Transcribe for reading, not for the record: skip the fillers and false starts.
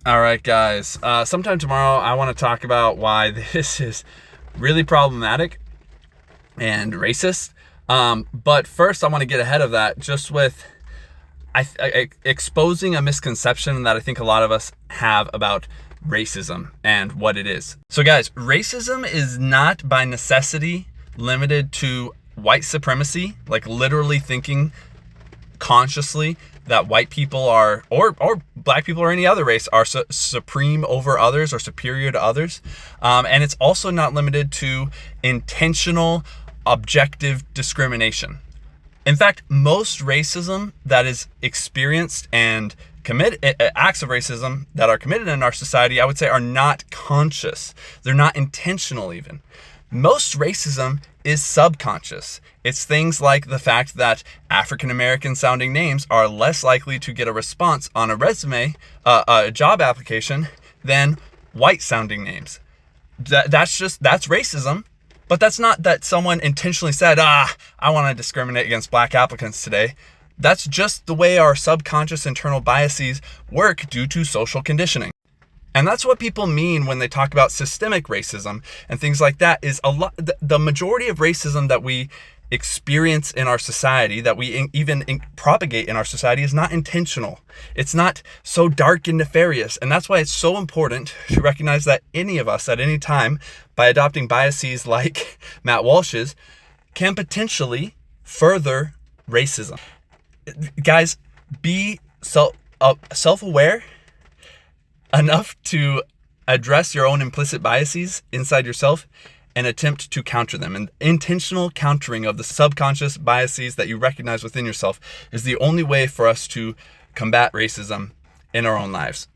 All right, guys. Sometime tomorrow, I want to talk about why this is really problematic and racist. But first, I want to get ahead of that just with exposing a misconception that I think a lot of us have about racism and what it is. So, guys, racism is not by necessity limited to white supremacy, like literally thinking consciously that white people are, or black people or any other race are supreme over others or superior to others. And it's also not limited to intentional, objective discrimination. In fact, most racism that is experienced and acts of racism that are committed in our society, I would say, are not conscious. They're not intentional even. Most racism is subconscious. It's things like the fact that African American sounding names are less likely to get a response on a resume, a job application, than white sounding names. That's racism. But that's not that someone intentionally said, I want to discriminate against black applicants today. That's just the way our subconscious internal biases work due to social conditioning. And that's what people mean when they talk about systemic racism and things like that. Is the majority of racism that we experience in our society, that we even propagate in our society, is not intentional. It's not so dark and nefarious. And that's why it's so important to recognize that any of us at any time, by adopting biases like Matt Walsh's, can potentially further racism. Guys, be self-aware enough to address your own implicit biases inside yourself and attempt to counter them. And intentional countering of the subconscious biases that you recognize within yourself is the only way for us to combat racism in our own lives.